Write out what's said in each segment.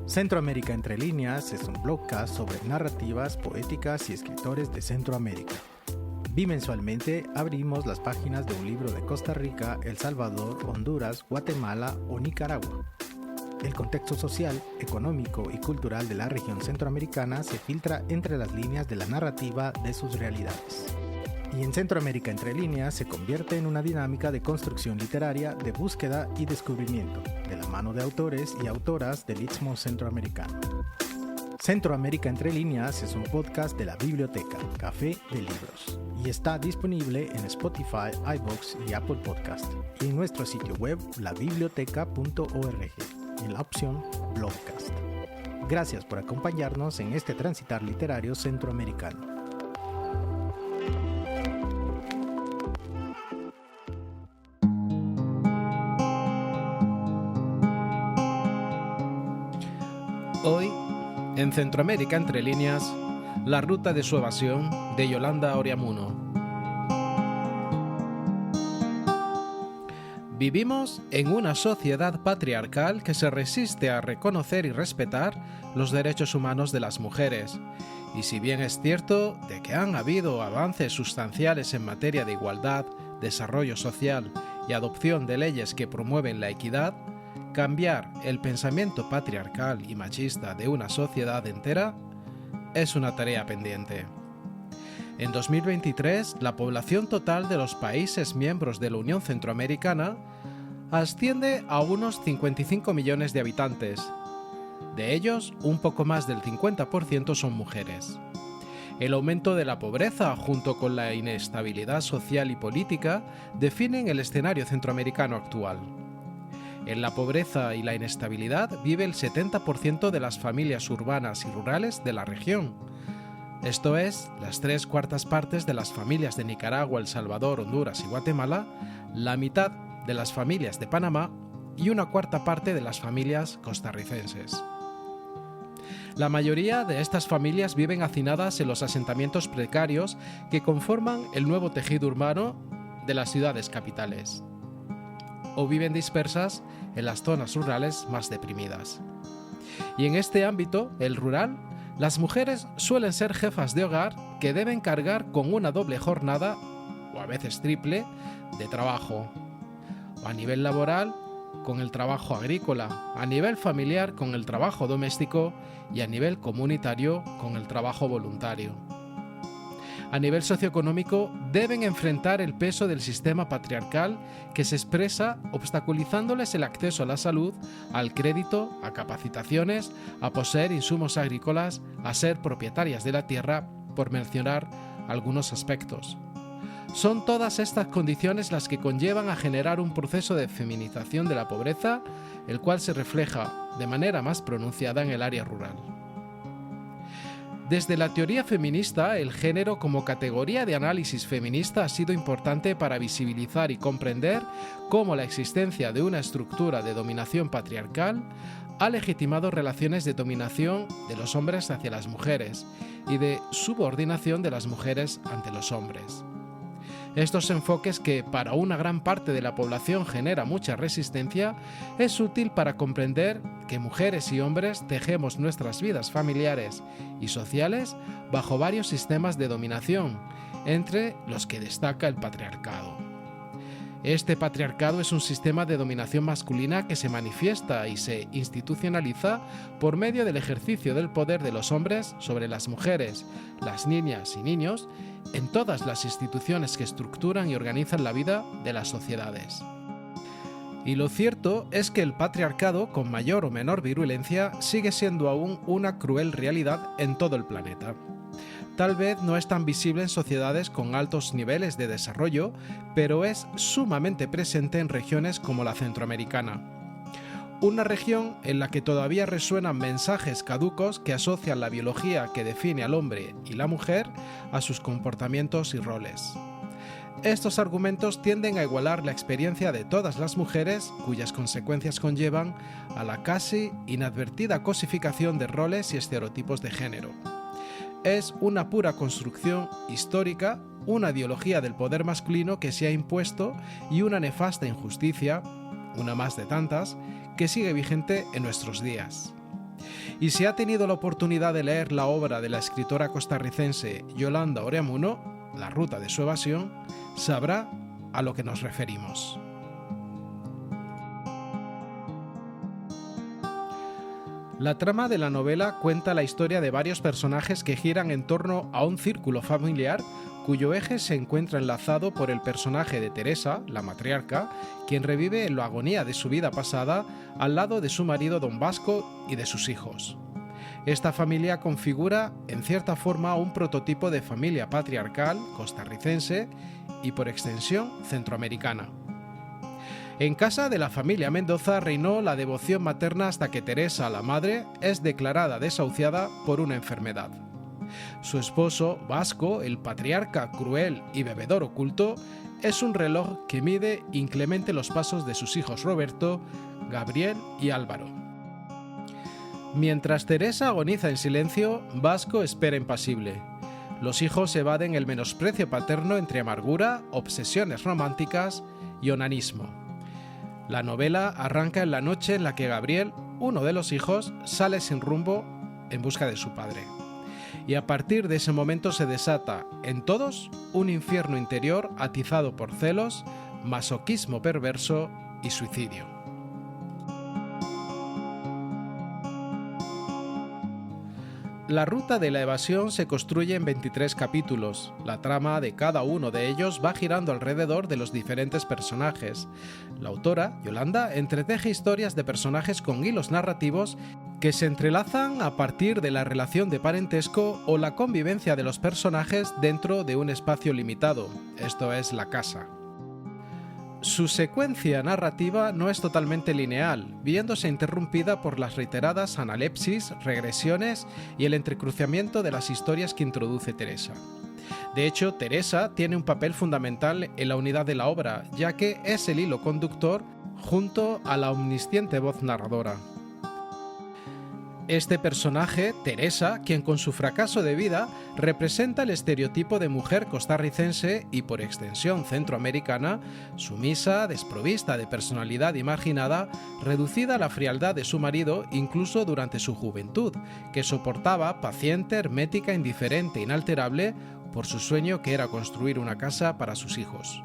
Centroamérica Entre Líneas es un blogcast sobre narrativas poéticas y escritores de Centroamérica. Bimensualmente abrimos las páginas de un libro de Costa Rica, El Salvador, Honduras, Guatemala o Nicaragua. El contexto social, económico y cultural de la región centroamericana se filtra entre las líneas de la narrativa de sus realidades. Y en Centroamérica Entre Líneas se convierte en una dinámica de construcción literaria, de búsqueda y descubrimiento, de la mano de autores y autoras del Istmo Centroamericano. Centroamérica Entre Líneas es un podcast de la Biblioteca, Café de Libros, y está disponible en Spotify, iVoox y Apple Podcast, y en nuestro sitio web labiblioteca.org, en la opción Blogcast. Gracias por acompañarnos en este transitar literario centroamericano. Hoy, en Centroamérica Entre Líneas, La ruta de su evasión, de Yolanda Oriamuno. Vivimos en una sociedad patriarcal que se resiste a reconocer y respetar los derechos humanos de las mujeres. Y si bien es cierto de que han habido avances sustanciales en materia de igualdad, desarrollo social y adopción de leyes que promueven la equidad, cambiar el pensamiento patriarcal y machista de una sociedad entera es una tarea pendiente. En 2023, la población total de los países miembros de la Unión Centroamericana asciende a unos 55 millones de habitantes. De ellos, un poco más del 50% son mujeres. El aumento de la pobreza, junto con la inestabilidad social y política, definen el escenario centroamericano actual. En la pobreza y la inestabilidad vive el 70% de las familias urbanas y rurales de la región. Esto es, las 3/4 partes de las familias de Nicaragua, El Salvador, Honduras y Guatemala, la mitad de las familias de Panamá y 1/4 parte de las familias costarricenses. La mayoría de estas familias viven hacinadas en los asentamientos precarios que conforman el nuevo tejido urbano de las ciudades capitales, o viven dispersas en las zonas rurales más deprimidas. Y en este ámbito, el rural, las mujeres suelen ser jefas de hogar que deben cargar con una doble jornada, o a veces triple, de trabajo, o a nivel laboral con el trabajo agrícola, a nivel familiar con el trabajo doméstico y a nivel comunitario con el trabajo voluntario. A nivel socioeconómico, deben enfrentar el peso del sistema patriarcal que se expresa obstaculizándoles el acceso a la salud, al crédito, a capacitaciones, a poseer insumos agrícolas, a ser propietarias de la tierra, por mencionar algunos aspectos. Son todas estas condiciones las que conllevan a generar un proceso de feminización de la pobreza, el cual se refleja de manera más pronunciada en el área rural. Desde la teoría feminista, el género como categoría de análisis feminista ha sido importante para visibilizar y comprender cómo la existencia de una estructura de dominación patriarcal ha legitimado relaciones de dominación de los hombres hacia las mujeres y de subordinación de las mujeres ante los hombres. Estos enfoques, que para una gran parte de la población genera mucha resistencia, es útil para comprender que mujeres y hombres tejemos nuestras vidas familiares y sociales bajo varios sistemas de dominación, entre los que destaca el patriarcado. Este patriarcado es un sistema de dominación masculina que se manifiesta y se institucionaliza por medio del ejercicio del poder de los hombres sobre las mujeres, las niñas y niños, en todas las instituciones que estructuran y organizan la vida de las sociedades. Y lo cierto es que el patriarcado, con mayor o menor virulencia, sigue siendo aún una cruel realidad en todo el planeta. Tal vez no es tan visible en sociedades con altos niveles de desarrollo, pero es sumamente presente en regiones como la centroamericana. Una región en la que todavía resuenan mensajes caducos que asocian la biología que define al hombre y la mujer a sus comportamientos y roles. Estos argumentos tienden a igualar la experiencia de todas las mujeres, cuyas consecuencias conllevan a la casi inadvertida cosificación de roles y estereotipos de género. Es una pura construcción histórica, una ideología del poder masculino que se ha impuesto y una nefasta injusticia, una más de tantas, que sigue vigente en nuestros días. Y si ha tenido la oportunidad de leer la obra de la escritora costarricense Yolanda Oreamuno, La ruta de su evasión, sabrá a lo que nos referimos. La trama de la novela cuenta la historia de varios personajes que giran en torno a un círculo familiar cuyo eje se encuentra enlazado por el personaje de Teresa, la matriarca, quien revive en la agonía de su vida pasada al lado de su marido Don Vasco y de sus hijos. Esta familia configura, en cierta forma, un prototipo de familia patriarcal costarricense y, por extensión, centroamericana. En casa de la familia Mendoza reinó la devoción materna hasta que Teresa, la madre, es declarada desahuciada por una enfermedad. Su esposo, Vasco, el patriarca cruel y bebedor oculto, es un reloj que mide inclemente los pasos de sus hijos Roberto, Gabriel y Álvaro. Mientras Teresa agoniza en silencio, Vasco espera impasible. Los hijos evaden el menosprecio paterno entre amargura, obsesiones románticas y onanismo. La novela arranca en la noche en la que Gabriel, uno de los hijos, sale sin rumbo en busca de su padre. Y a partir de ese momento se desata, en todos, un infierno interior atizado por celos, masoquismo perverso y suicidio. La ruta de la evasión se construye en 23 capítulos. La trama de cada uno de ellos va girando alrededor de los diferentes personajes. La autora, Yolanda, entreteje historias de personajes con hilos narrativos que se entrelazan a partir de la relación de parentesco o la convivencia de los personajes dentro de un espacio limitado, esto es, la casa. Su secuencia narrativa no es totalmente lineal, viéndose interrumpida por las reiteradas analepsis, regresiones y el entrecruzamiento de las historias que introduce Teresa. De hecho, Teresa tiene un papel fundamental en la unidad de la obra, ya que es el hilo conductor junto a la omnisciente voz narradora. Este personaje, Teresa, quien con su fracaso de vida representa el estereotipo de mujer costarricense y por extensión centroamericana, sumisa, desprovista de personalidad y marginada, reducida a la frialdad de su marido incluso durante su juventud, que soportaba paciente, hermética, indiferente, inalterable, por su sueño que era construir una casa para sus hijos.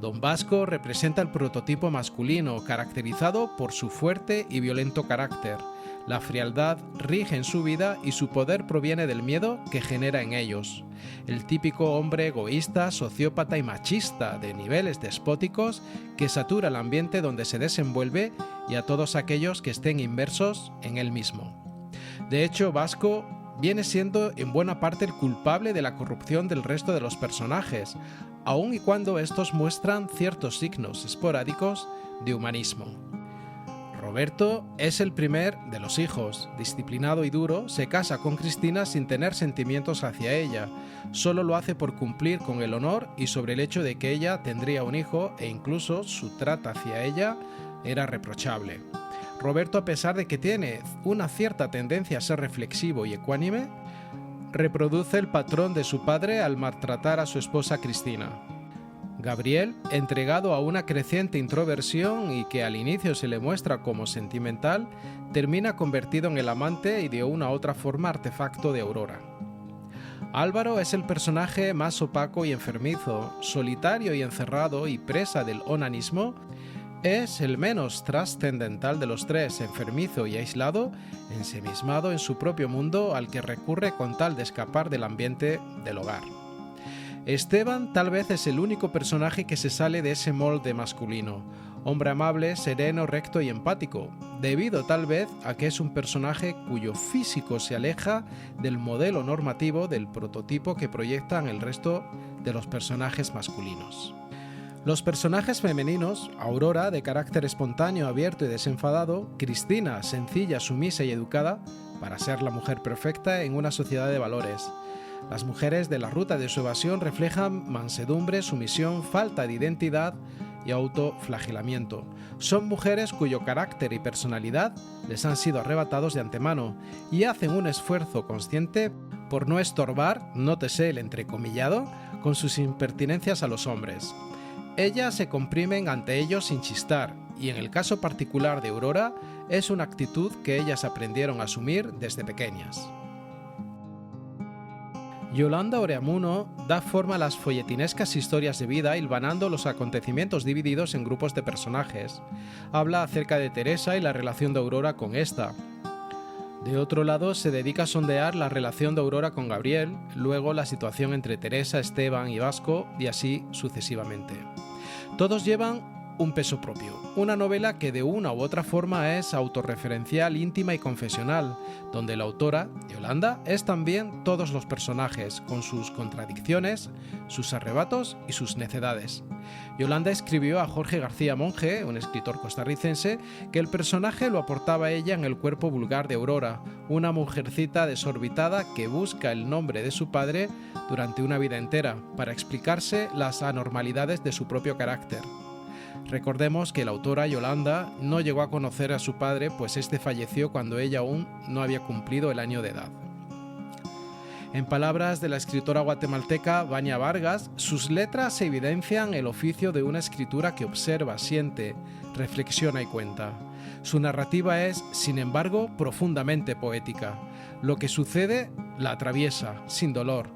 Don Vasco representa el prototipo masculino, caracterizado por su fuerte y violento carácter. La frialdad rige en su vida y su poder proviene del miedo que genera en ellos. El típico hombre egoísta, sociópata y machista de niveles despóticos que satura el ambiente donde se desenvuelve y a todos aquellos que estén inmersos en él mismo. De hecho, Vasco viene siendo en buena parte el culpable de la corrupción del resto de los personajes, aun y cuando estos muestran ciertos signos esporádicos de humanismo. Roberto es el primer de los hijos. Disciplinado y duro, se casa con Cristina sin tener sentimientos hacia ella. Solo lo hace por cumplir con el honor y sobre el hecho de que ella tendría un hijo e incluso su trato hacia ella era reprochable. Roberto, a pesar de que tiene una cierta tendencia a ser reflexivo y ecuánime, reproduce el patrón de su padre al maltratar a su esposa Cristina. Gabriel, entregado a una creciente introversión y que al inicio se le muestra como sentimental, termina convertido en el amante y de una u otra forma artefacto de Aurora. Álvaro es el personaje más opaco y enfermizo, solitario y encerrado y presa del onanismo. Es el menos trascendental de los tres, enfermizo y aislado, ensimismado en su propio mundo al que recurre con tal de escapar del ambiente del hogar. Esteban tal vez es el único personaje que se sale de ese molde masculino, hombre amable, sereno, recto y empático, debido tal vez a que es un personaje cuyo físico se aleja del modelo normativo del prototipo que proyectan el resto de los personajes masculinos. Los personajes femeninos, Aurora, de carácter espontáneo, abierto y desenfadado, Cristina, sencilla, sumisa y educada, para ser la mujer perfecta en una sociedad de valores. Las mujeres de la ruta de su evasión reflejan mansedumbre, sumisión, falta de identidad y autoflagelamiento. Son mujeres cuyo carácter y personalidad les han sido arrebatados de antemano y hacen un esfuerzo consciente por no estorbar, nótese el entrecomillado, con sus impertinencias a los hombres. Ellas se comprimen ante ellos sin chistar y en el caso particular de Aurora, es una actitud que ellas aprendieron a asumir desde pequeñas. Yolanda Oreamuno da forma a las folletinescas historias de vida hilvanando los acontecimientos divididos en grupos de personajes. Habla acerca de Teresa y la relación de Aurora con esta. De otro lado, se dedica a sondear la relación de Aurora con Gabriel, luego la situación entre Teresa, Esteban y Vasco, y así sucesivamente. Todos llevan un peso propio, una novela que de una u otra forma es autorreferencial, íntima y confesional, donde la autora, Yolanda, es también todos los personajes, con sus contradicciones, sus arrebatos y sus necedades. Yolanda escribió a Jorge García Monge, un escritor costarricense, que el personaje lo aportaba ella en el cuerpo vulgar de Aurora, una mujercita desorbitada que busca el nombre de su padre durante una vida entera, para explicarse las anormalidades de su propio carácter. Recordemos que la autora Yolanda no llegó a conocer a su padre, pues este falleció cuando ella aún no había cumplido el año de edad. En palabras de la escritora guatemalteca Vania Vargas, sus letras evidencian el oficio de una escritura que observa, siente, reflexiona y cuenta. Su narrativa es, sin embargo, profundamente poética. Lo que sucede la atraviesa, sin dolor.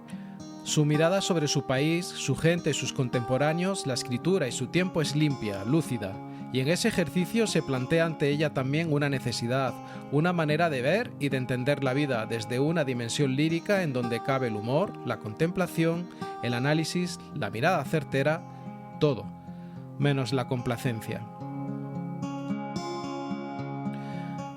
Su mirada sobre su país, su gente y sus contemporáneos, la escritura y su tiempo es limpia, lúcida, y en ese ejercicio se plantea ante ella también una necesidad, una manera de ver y de entender la vida desde una dimensión lírica en donde cabe el humor, la contemplación, el análisis, la mirada certera, todo, menos la complacencia.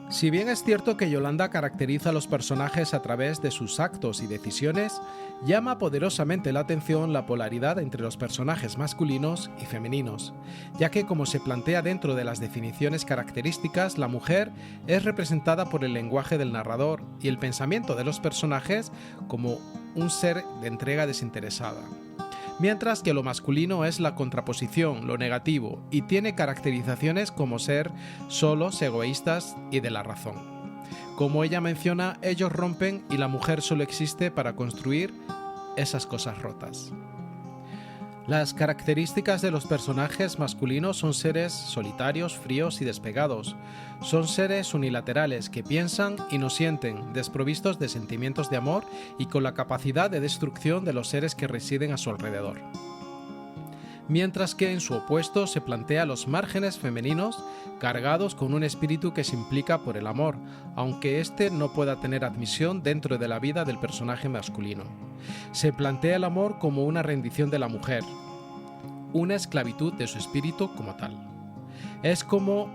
Si bien es cierto que Yolanda caracteriza a los personajes a través de sus actos y decisiones, llama poderosamente la atención la polaridad entre los personajes masculinos y femeninos, ya que, como se plantea dentro de las definiciones características, la mujer es representada por el lenguaje del narrador y el pensamiento de los personajes como un ser de entrega desinteresada. Mientras que lo masculino es la contraposición, lo negativo, y tiene caracterizaciones como ser solos, egoístas y de la razón. Como ella menciona, ellos rompen y la mujer solo existe para construir esas cosas rotas. Las características de los personajes masculinos son seres solitarios, fríos y despegados. Son seres unilaterales que piensan y no sienten, desprovistos de sentimientos de amor y con la capacidad de destrucción de los seres que residen a su alrededor. Mientras que en su opuesto se plantea los márgenes femeninos cargados con un espíritu que se implica por el amor, aunque éste no pueda tener admisión dentro de la vida del personaje masculino. Se plantea el amor como una rendición de la mujer, una esclavitud de su espíritu como tal. Es como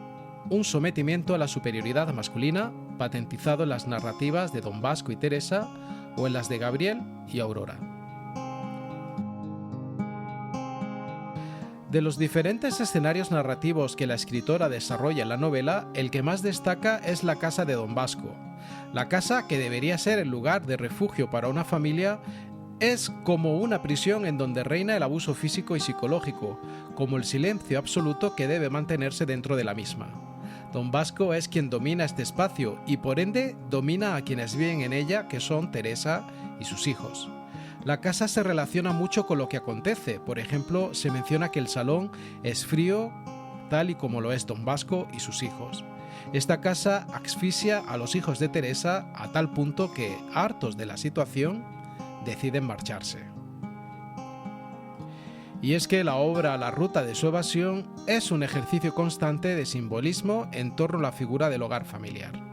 un sometimiento a la superioridad masculina patentizado en las narrativas de Don Vasco y Teresa o en las de Gabriel y Aurora. De los diferentes escenarios narrativos que la escritora desarrolla en la novela, el que más destaca es la casa de Don Vasco. La casa, que debería ser el lugar de refugio para una familia, es como una prisión en donde reina el abuso físico y psicológico, como el silencio absoluto que debe mantenerse dentro de la misma. Don Vasco es quien domina este espacio y por ende domina a quienes viven en ella, que son Teresa y sus hijos. La casa se relaciona mucho con lo que acontece. Por ejemplo, se menciona que el salón es frío, tal y como lo es Don Vasco y sus hijos. Esta casa asfixia a los hijos de Teresa a tal punto que, hartos de la situación, deciden marcharse. Y es que la obra La ruta de su evasión es un ejercicio constante de simbolismo en torno a la figura del hogar familiar.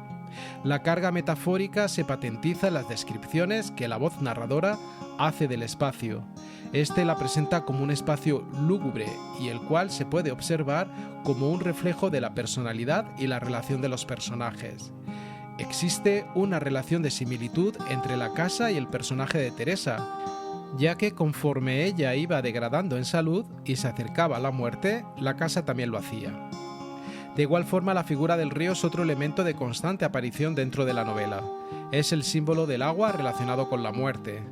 La carga metafórica se patentiza en las descripciones que la voz narradora hace del espacio. Este la presenta como un espacio lúgubre y el cual se puede observar como un reflejo de la personalidad y la relación de los personajes. Existe una relación de similitud entre la casa y el personaje de Teresa, ya que conforme ella iba degradando en salud y se acercaba a la muerte, la casa también lo hacía. De igual forma, la figura del río es otro elemento de constante aparición dentro de la novela. Es el símbolo del agua relacionado con la muerte.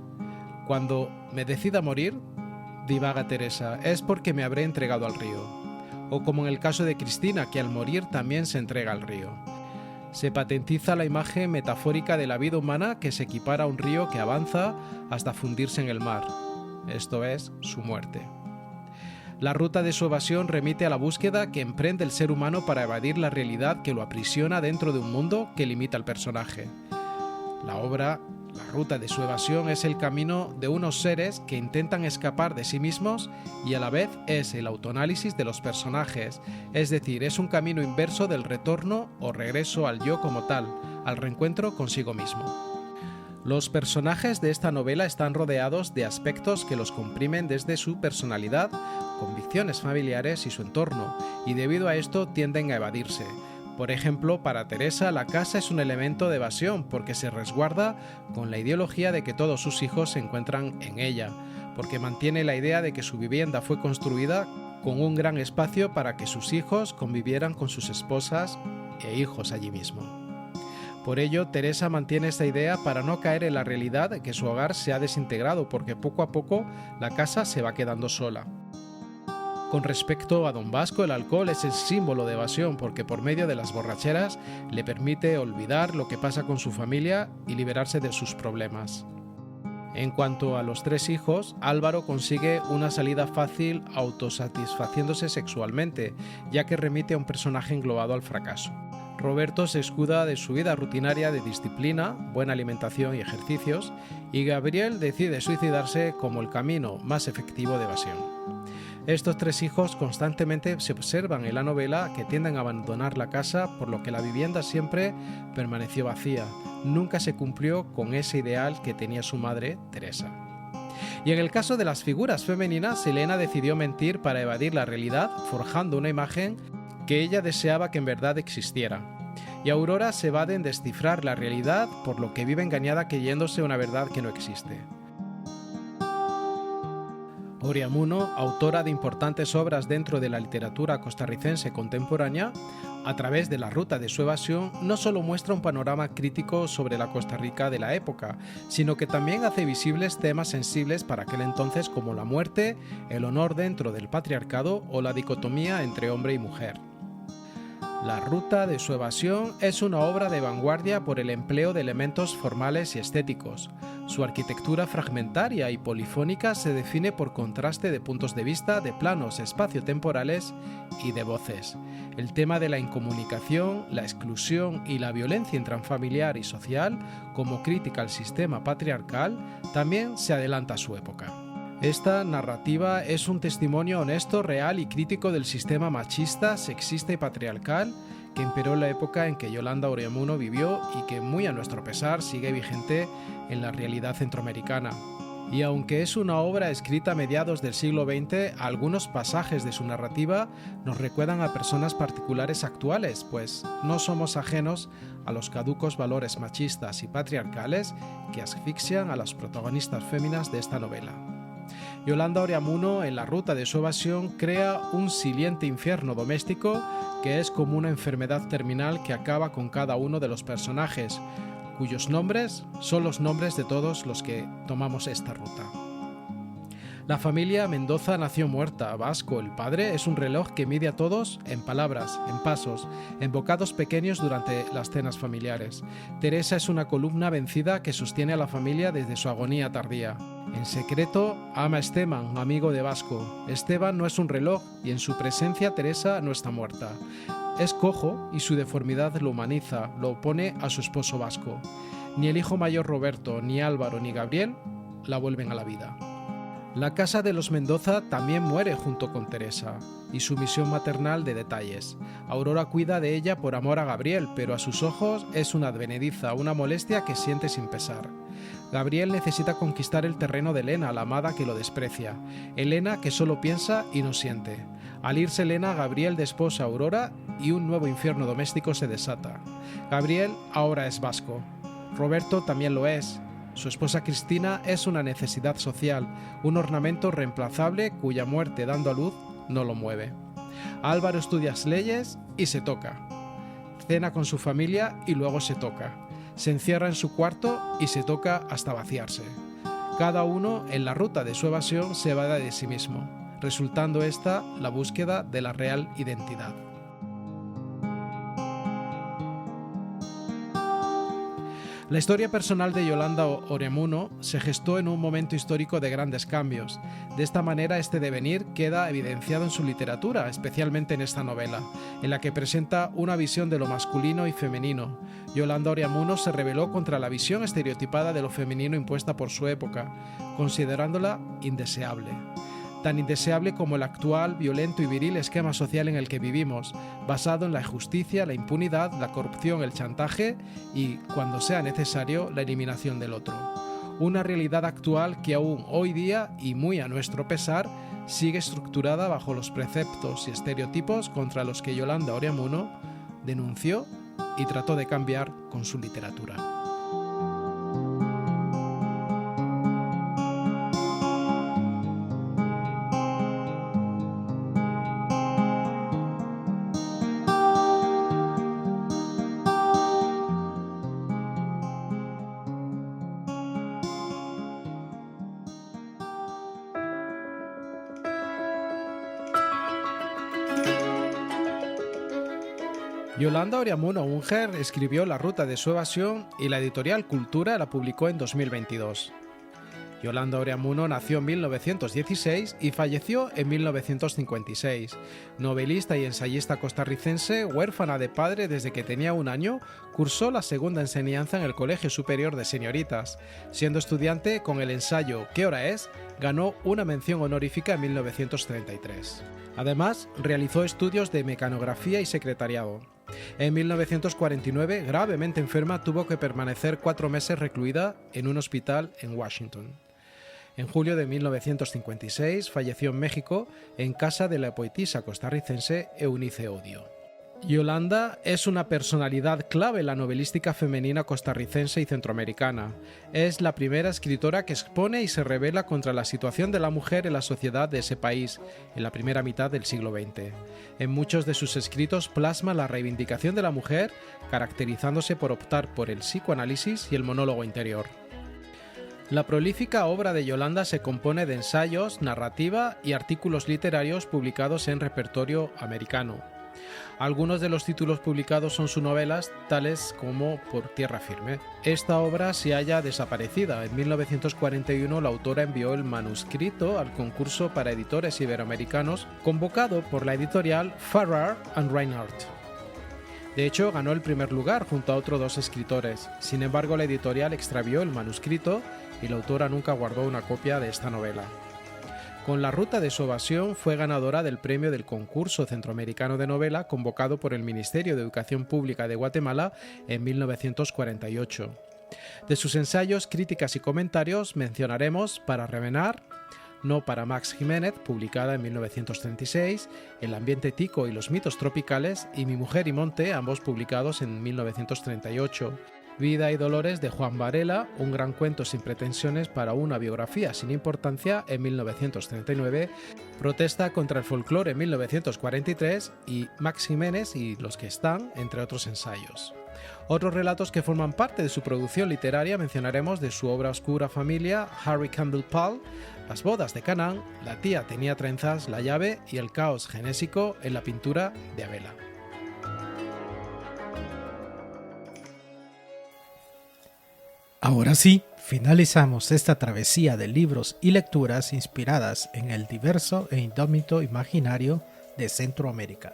Cuando me decida morir, divaga Teresa, es porque me habré entregado al río. O como en el caso de Cristina, que al morir también se entrega al río. Se patentiza la imagen metafórica de la vida humana que se equipara a un río que avanza hasta fundirse en el mar. Esto es, su muerte. La ruta de su evasión remite a la búsqueda que emprende el ser humano para evadir la realidad que lo aprisiona dentro de un mundo que limita al personaje. La obra, La ruta de su evasión, es el camino de unos seres que intentan escapar de sí mismos y a la vez es el autoanálisis de los personajes, es decir, es un camino inverso del retorno o regreso al yo como tal, al reencuentro consigo mismo. Los personajes de esta novela están rodeados de aspectos que los comprimen desde su personalidad, convicciones familiares y su entorno, y debido a esto tienden a evadirse. Por ejemplo, para Teresa la casa es un elemento de evasión porque se resguarda con la ideología de que todos sus hijos se encuentran en ella, porque mantiene la idea de que su vivienda fue construida con un gran espacio para que sus hijos convivieran con sus esposas e hijos allí mismo. Por ello, Teresa mantiene esta idea para no caer en la realidad de que su hogar se ha desintegrado porque poco a poco la casa se va quedando sola. Con respecto a don Vasco, el alcohol es el símbolo de evasión porque por medio de las borracheras le permite olvidar lo que pasa con su familia y liberarse de sus problemas. En cuanto a los 3 hijos, Álvaro consigue una salida fácil autosatisfaciéndose sexualmente, ya que remite a un personaje englobado al fracaso. Roberto se escuda de su vida rutinaria de disciplina, buena alimentación y ejercicios, y Gabriel decide suicidarse como el camino más efectivo de evasión. Estos 3 hijos constantemente se observan en la novela que tienden a abandonar la casa, por lo que la vivienda siempre permaneció vacía, nunca se cumplió con ese ideal que tenía su madre, Teresa. Y en el caso de las figuras femeninas, Elena decidió mentir para evadir la realidad, forjando una imagen que ella deseaba que en verdad existiera. Y Aurora se evade en descifrar la realidad, por lo que vive engañada creyéndose una verdad que no existe. Ureamuno, autora de importantes obras dentro de la literatura costarricense contemporánea, a través de La ruta de su evasión, no solo muestra un panorama crítico sobre la Costa Rica de la época, sino que también hace visibles temas sensibles para aquel entonces como la muerte, el honor dentro del patriarcado o la dicotomía entre hombre y mujer. La ruta de su evasión es una obra de vanguardia por el empleo de elementos formales y estéticos. Su arquitectura fragmentaria y polifónica se define por contraste de puntos de vista, de planos espaciotemporales y de voces. El tema de la incomunicación, la exclusión y la violencia intrafamiliar y social, como crítica al sistema patriarcal, también se adelanta a su época. Esta narrativa es un testimonio honesto, real y crítico del sistema machista, sexista y patriarcal que imperó en la época en que Yolanda Ureamuno vivió y que, muy a nuestro pesar, sigue vigente en la realidad centroamericana. Y aunque es una obra escrita a mediados del siglo XX, algunos pasajes de su narrativa nos recuerdan a personas particulares actuales, pues no somos ajenos a los caducos valores machistas y patriarcales que asfixian a las protagonistas féminas de esta novela. Yolanda Ureamuno, en La ruta de su evasión, crea un siliente infierno doméstico que es como una enfermedad terminal que acaba con cada uno de los personajes, cuyos nombres son los nombres de todos los que tomamos esta ruta. La familia Mendoza nació muerta. Vasco, el padre, es un reloj que mide a todos en palabras, en pasos, en bocados pequeños durante las cenas familiares. Teresa es una columna vencida que sostiene a la familia desde su agonía tardía. En secreto, ama a Esteban, amigo de Vasco. Esteban no es un reloj y en su presencia Teresa no está muerta. Es cojo y su deformidad lo humaniza, lo opone a su esposo Vasco. Ni el hijo mayor Roberto, ni Álvaro, ni Gabriel la vuelven a la vida. La casa de los Mendoza también muere junto con Teresa y su misión maternal de detalles. Aurora cuida de ella por amor a Gabriel, pero a sus ojos es una advenediza, una molestia que siente sin pesar. Gabriel necesita conquistar el terreno de Elena, la amada que lo desprecia. Elena que solo piensa y no siente. Al irse Elena, Gabriel desposa a Aurora y un nuevo infierno doméstico se desata. Gabriel ahora es Vasco. Roberto también lo es. Su esposa Cristina es una necesidad social, un ornamento reemplazable cuya muerte dando a luz no lo mueve. Álvaro estudia leyes y se toca. Cena con su familia y luego se toca. Se encierra en su cuarto y se toca hasta vaciarse. Cada uno, en la ruta de su evasión, se evade de sí mismo, resultando esta la búsqueda de la real identidad. La historia personal de Yolanda Oreamuno se gestó en un momento histórico de grandes cambios. De esta manera, este devenir queda evidenciado en su literatura, especialmente en esta novela, en la que presenta una visión de lo masculino y femenino. Yolanda Oreamuno se rebeló contra la visión estereotipada de lo femenino impuesta por su época, considerándola indeseable. Tan indeseable como el actual, violento y viril esquema social en el que vivimos, basado en la injusticia, la impunidad, la corrupción, el chantaje y, cuando sea necesario, la eliminación del otro. Una realidad actual que aún hoy día, y muy a nuestro pesar, sigue estructurada bajo los preceptos y estereotipos contra los que Yolanda Oreamuno denunció y trató de cambiar con su literatura. Yolanda Oreamuno Unger escribió La ruta de su evasión y la editorial Cultura la publicó en 2022. Yolanda Oreamuno nació en 1916 y falleció en 1956. Novelista y ensayista costarricense, huérfana de padre desde que tenía 1 año, cursó la segunda enseñanza en el Colegio Superior de Señoritas. Siendo estudiante, con el ensayo ¿Qué hora es?, ganó una mención honorífica en 1933. Además, realizó estudios de mecanografía y secretariado. En 1949, gravemente enferma, tuvo que permanecer 4 meses recluida en un hospital en Washington. En julio de 1956 falleció en México, en casa de la poetisa costarricense Eunice Odio. Yolanda es una personalidad clave en la novelística femenina costarricense y centroamericana. Es la primera escritora que expone y se revela contra la situación de la mujer en la sociedad de ese país en la primera mitad del siglo XX. En muchos de sus escritos plasma la reivindicación de la mujer, caracterizándose por optar por el psicoanálisis y el monólogo interior. La prolífica obra de Yolanda se compone de ensayos, narrativa y artículos literarios publicados en repertorio americano. Algunos de los títulos publicados son sus novelas, tales como Por tierra firme. Esta obra se halla desaparecida. En 1941 la autora envió el manuscrito al concurso para editores iberoamericanos convocado por la editorial Farrar and Reinhardt. De hecho, ganó el primer lugar junto a otros 2 escritores. Sin embargo, la editorial extravió el manuscrito y la autora nunca guardó una copia de esta novela. Con La ruta de su evasión fue ganadora del premio del concurso centroamericano de novela convocado por el Ministerio de Educación Pública de Guatemala en 1948. De sus ensayos, críticas y comentarios mencionaremos Para remenar, No para Max Jiménez, publicada en 1936, El ambiente tico y los mitos tropicales y Mi mujer y monte, ambos publicados en 1938. Vida y dolores de Juan Varela, un gran cuento sin pretensiones para una biografía sin importancia en 1939, Protesta contra el folclore en 1943 y Max Jiménez y los que están, entre otros ensayos. Otros relatos que forman parte de su producción literaria mencionaremos de su obra Oscura Familia, Harry Campbell Paul, Las bodas de Canaán, La tía tenía trenzas, La llave y El caos genésico en la pintura de Abela. Ahora sí, finalizamos esta travesía de libros y lecturas inspiradas en el diverso e indómito imaginario de Centroamérica.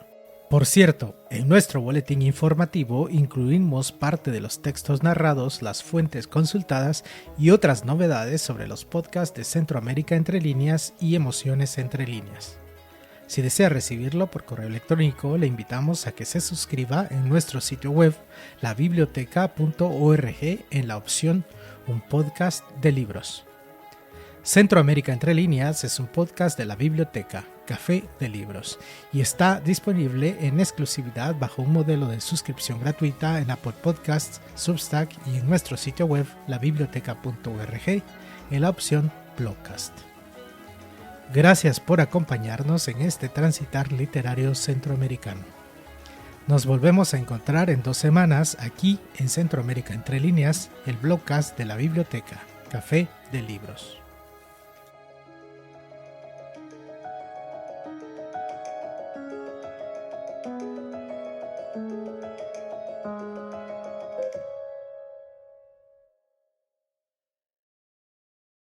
Por cierto, en nuestro boletín informativo incluimos parte de los textos narrados, las fuentes consultadas y otras novedades sobre los podcasts de Centroamérica entre líneas y Emociones entre líneas. Si desea recibirlo por correo electrónico, le invitamos a que se suscriba en nuestro sitio web, labiblioteca.org, en la opción Un podcast de libros. Centroamérica entre líneas es un podcast de la biblioteca, Café de Libros, y está disponible en exclusividad bajo un modelo de suscripción gratuita en Apple Podcasts, Substack y en nuestro sitio web, labiblioteca.org, en la opción Blogcast. Gracias por acompañarnos en este transitar literario centroamericano. Nos volvemos a encontrar en 2 semanas aquí en Centroamérica entre líneas, el blogcast de la biblioteca, Café de Libros.